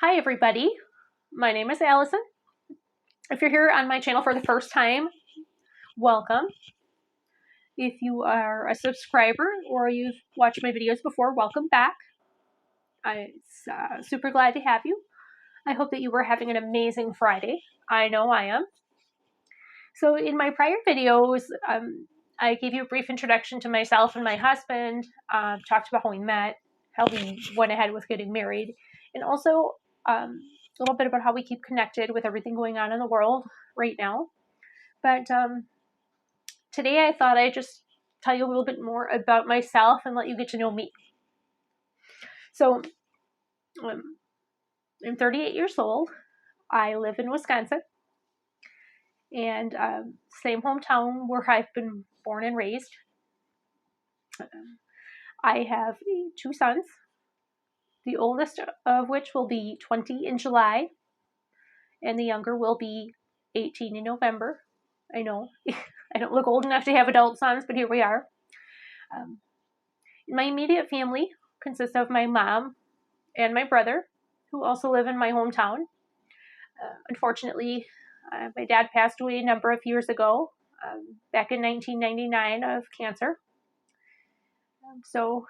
Hi everybody, my name is Allison. If you're here on my channel for the first time, welcome. If you are a subscriber or you've watched my videos before, welcome back. I'm super glad to have you. I hope that you were having an amazing Friday. I know I am. So in my prior videos, I gave you a brief introduction to myself and my husband, talked about how we met, how we went ahead with getting married, and also a little bit about how we keep connected with everything going on in the world right now. But today I thought I'd just tell you a little bit more about myself and let you get to know me. So I'm 38 years old. I live in Wisconsin, and same hometown where I've been born and raised. I have two sons, the oldest of which will be 20 in July, and the younger will be 18 in November. I know I don't look old enough to have adult sons, but here we are. My immediate family consists of my mom and my brother, who also live in my hometown. Unfortunately, my dad passed away a number of years ago, back in 1999 of cancer. So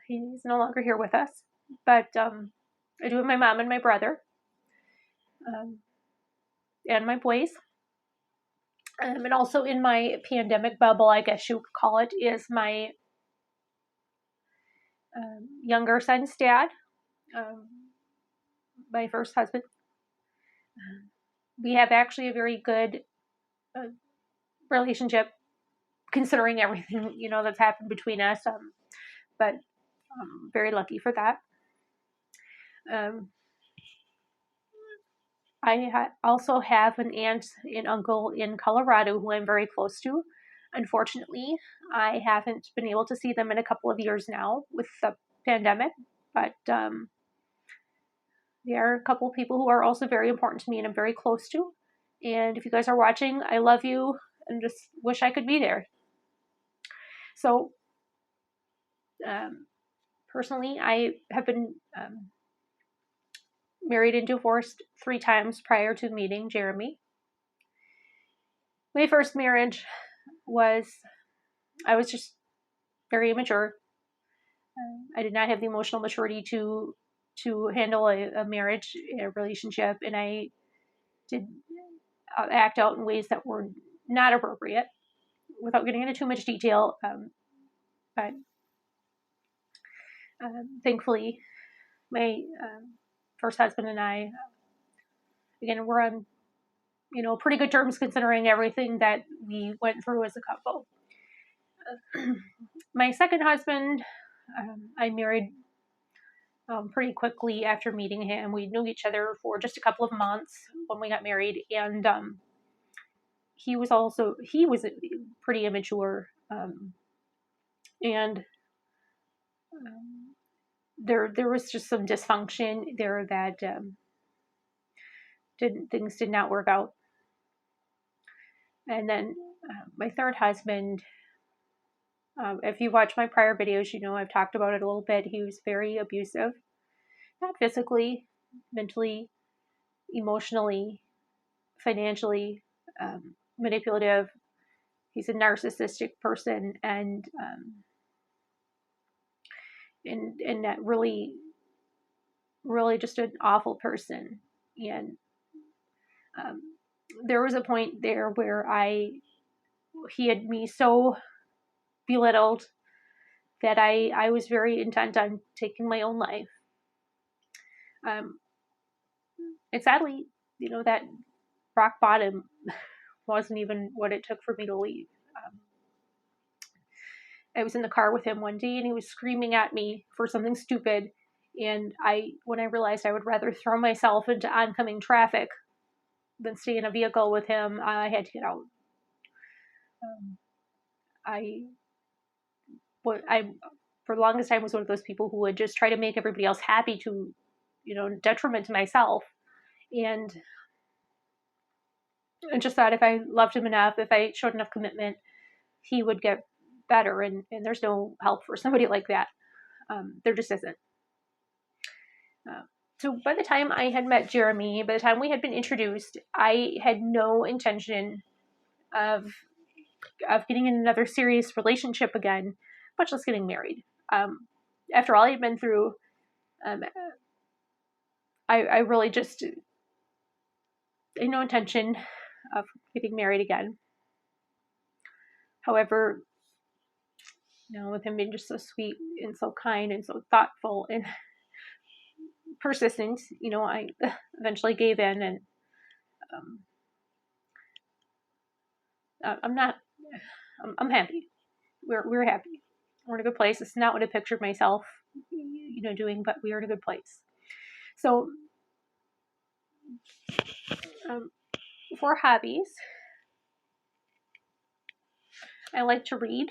he's no longer here with us. But I do have my mom and my brother, and my boys. And also in my pandemic bubble, I guess you could call it, is my younger son's dad, my first husband. We have actually a very good relationship, considering everything that's happened between us. But I'm very lucky for that. I also have an aunt and uncle in Colorado who I'm very close to. Unfortunately, I haven't been able to see them in a couple of years now with the pandemic, but they are a couple of people who are also very important to me and I'm very close to. And if you guys are watching, I love you and just wish I could be there. So, personally, I have been married and divorced 3 times prior to meeting Jeremy. My first marriage I was just very immature. I did not have the emotional maturity to handle a marriage, a relationship, and I did act out in ways that were not appropriate. Without getting into too much detail, but thankfully, my first husband and I, again, we're on pretty good terms considering everything that we went through as a couple. My second husband, I married pretty quickly after meeting him. We knew each other for just a couple of months when we got married, and he was pretty immature, and there was just some dysfunction there that things did not work out. And then my third husband, if you watch my prior videos, I've talked about it a little bit. He was very abusive, not physically, mentally, emotionally, financially, manipulative. He's a narcissistic person, and that really, really just an awful person. And there was a point there where he had me so belittled that I was very intent on taking my own life. And sadly, that rock bottom wasn't even what it took for me to leave. I was in the car with him one day and he was screaming at me for something stupid. And when I realized I would rather throw myself into oncoming traffic than stay in a vehicle with him, I had to get out. For the longest time, was one of those people who would just try to make everybody else happy to, detriment to myself. And I just thought if I loved him enough, if I showed enough commitment, he would get better. And there's no help for somebody like that. There just isn't. So by the time I had met Jeremy, by the time we had been introduced, I had no intention of getting in another serious relationship again, much less getting married. After all I had been through, I really just had no intention of getting married again. However, with him being just so sweet and so kind and so thoughtful and persistent, I eventually gave in, and I'm happy. We're happy. We're in a good place. It's not what I pictured myself, doing, but we are in a good place. So, for hobbies, I like to read.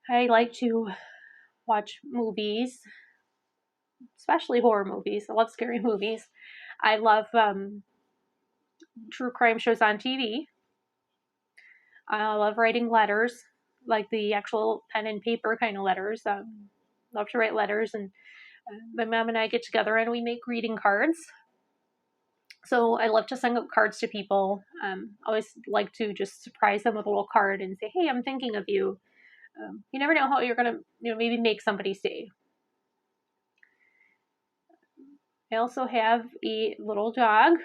I like to watch movies, especially horror movies. I love scary movies. I love true crime shows on TV. I love writing letters, like the actual pen and paper kind of letters. Love to write letters, and my mom and I get together and we make greeting cards. So I love to send out cards to people. I always like to just surprise them with a little card and say, "Hey, I'm thinking of you." You never know how you're gonna, maybe make somebody's day. I also have a little dog.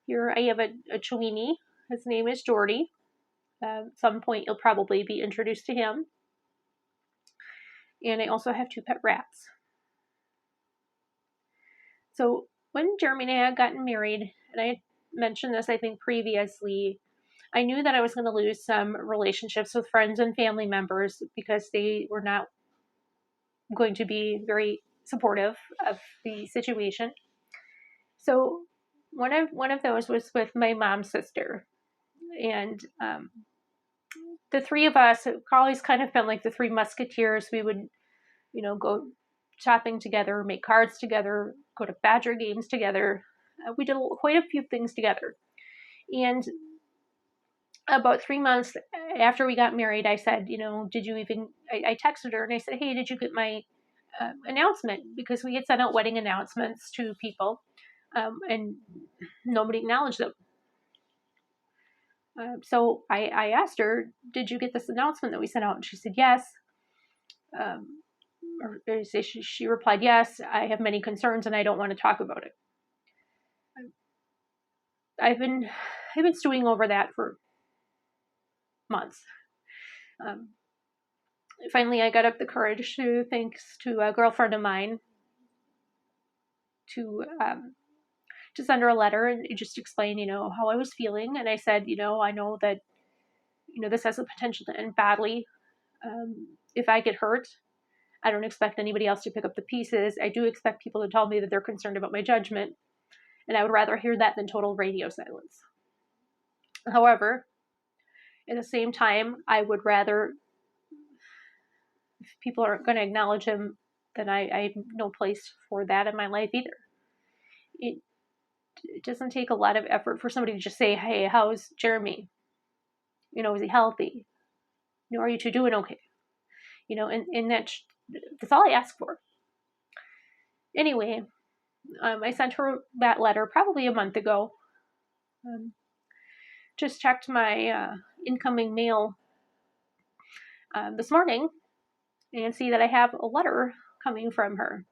Here I have a Chiweenie. His name is Jordy. At some point, you'll probably be introduced to him. And I also have 2 pet rats. So when Jeremy and I had gotten married, and I mentioned this, I think, previously, I knew that I was going to lose some relationships with friends and family members because they were not going to be very supportive of the situation. So one of those was with my mom's sister, and the 3 of us have always kind of been like the 3 musketeers. We would, go shopping together, make cards together, go to Badger games together. We did quite a few things together. And about 3 months after we got married, I said, did you even, I texted her and I said, hey, did you get my announcement? Because we had sent out wedding announcements to people, and nobody acknowledged them. So I asked her, did you get this announcement that we sent out? And she said, yes. She replied, yes, I have many concerns and I don't want to talk about it. I've been stewing over that for months. Finally, I got up the courage thanks to a girlfriend of mine, to send her a letter and just explain, how I was feeling. And I said, I know that, this has the potential to end badly. If I get hurt, I don't expect anybody else to pick up the pieces. I do expect people to tell me that they're concerned about my judgment, and I would rather hear that than total radio silence. However, at the same time, I would rather, if people aren't going to acknowledge him, then I have no place for that in my life either. It doesn't take a lot of effort for somebody to just say, hey, how's Jeremy? Is he healthy? Are you two doing okay? And that's all I ask for. Anyway, I sent her that letter probably a month ago. Just checked my incoming mail this morning and see that I have a letter coming from her,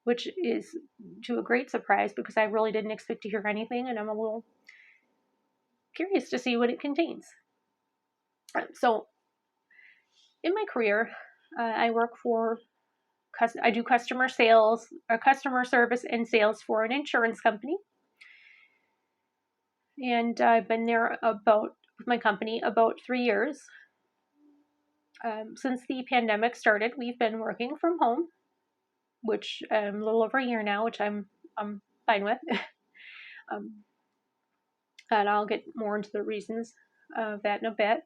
which is to a great surprise because I really didn't expect to hear anything, and I'm a little curious to see what it contains. So, in my career, I work for, I do customer sales, or customer service and sales for an insurance company. And I've been there with my company about 3 years. Since the pandemic started, we've been working from home, which a little over a year now, which I'm fine with. And I'll get more into the reasons of that in a bit.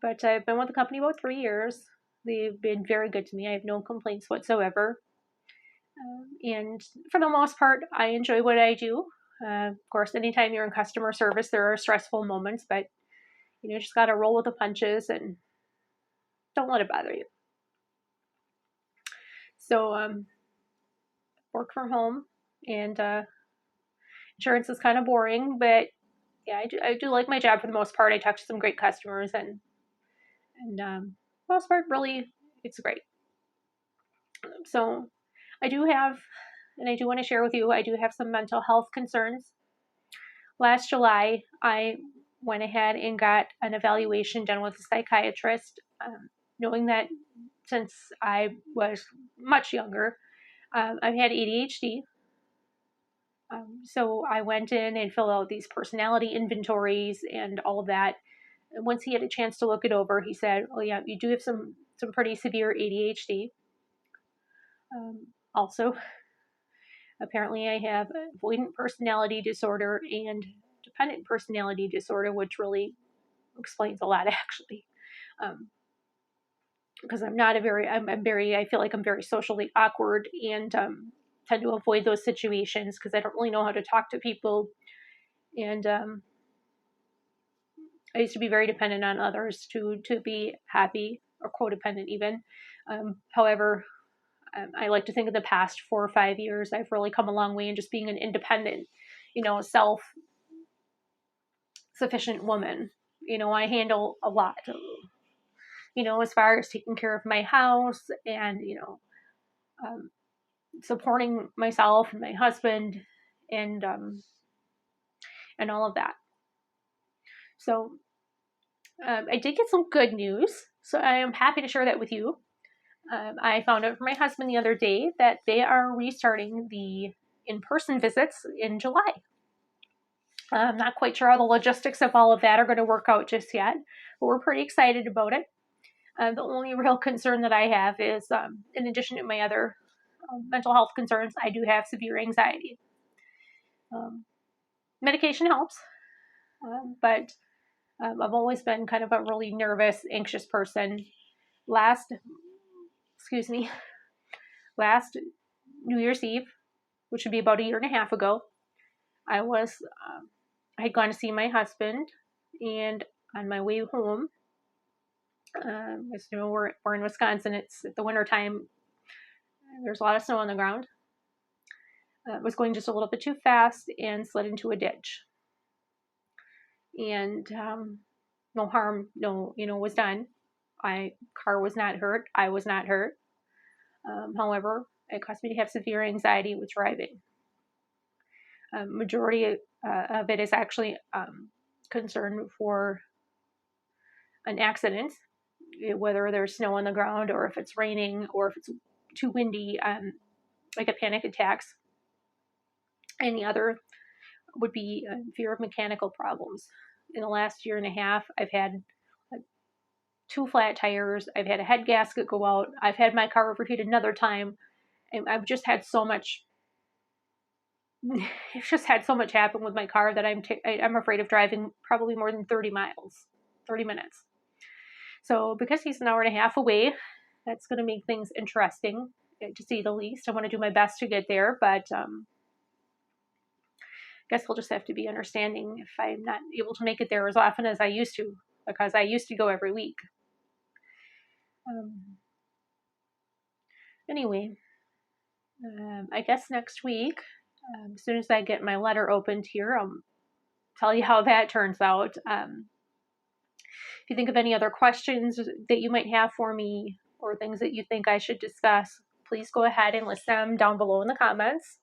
But I've been with the company about 3 years. They've been very good to me. I have no complaints whatsoever. And for the most part, I enjoy what I do. Of course, anytime you're in customer service, there are stressful moments, but you just got to roll with the punches and don't let it bother you. So work from home, and insurance is kind of boring, but yeah, I do like my job for the most part. I talk to some great customers, and most part, really, it's great. So I do have, and I do want to share with you, I do have some mental health concerns. Last July, I went ahead and got an evaluation done with a psychiatrist, knowing that since I was much younger, I've had ADHD. So I went in and filled out these personality inventories and all of that. And once he had a chance to look it over, he said, "Oh yeah, you do have some pretty severe ADHD. Also, apparently, I have avoidant personality disorder and dependent personality disorder, which really explains a lot, actually. Because I feel like I'm very socially awkward and tend to avoid those situations because I don't really know how to talk to people. And I used to be very dependent on others to be happy, or codependent even. However, I like to think in the past 4 or 5 years, I've really come a long way in just being an independent, self sufficient woman. I handle a lot, as far as taking care of my house and, um, supporting myself and my husband and, and all of that. So I did get some good news. So I am happy to share that with you. I found out from my husband the other day that they are restarting the in-person visits in July. I'm not quite sure how the logistics of all of that are going to work out just yet, but we're pretty excited about it. The only real concern that I have is, in addition to my other mental health concerns, I do have severe anxiety. Medication helps, but I've always been kind of a really nervous, anxious person. Last, excuse me, last New Year's Eve, which would be about a year and a half ago, I had gone to see my husband, and on my way home, as you know, we're in Wisconsin. It's the winter time. There's a lot of snow on the ground. Was going just a little bit too fast and slid into a ditch. And no harm, was done. Car was not hurt. I was not hurt. However, it caused me to have severe anxiety with driving. Majority of it is actually concern for an accident, whether there's snow on the ground or if it's raining or if it's too windy. I get panic attacks. Any other would be fear of mechanical problems. In the last year and a half, I've had 2 flat tires. I've had a head gasket go out. I've had my car overheat another time. And I've just had so much. I've just had so much happen with my car that I'm afraid of driving probably more than 30 miles, 30 minutes. So because he's an hour and a half away, that's going to make things interesting, to say the least. I want to do my best to get there, but I guess we'll just have to be understanding if I'm not able to make it there as often as I used to, because I used to go every week. Anyway, I guess next week, as soon as I get my letter opened here, I'll tell you how that turns out. If you think of any other questions that you might have for me or things that you think I should discuss, please go ahead and list them down below in the comments.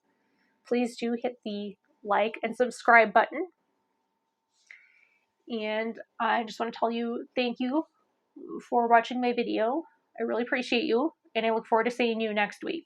Please do hit the like and subscribe button. And I just want to tell you thank you for watching my video. I really appreciate you, and I look forward to seeing you next week.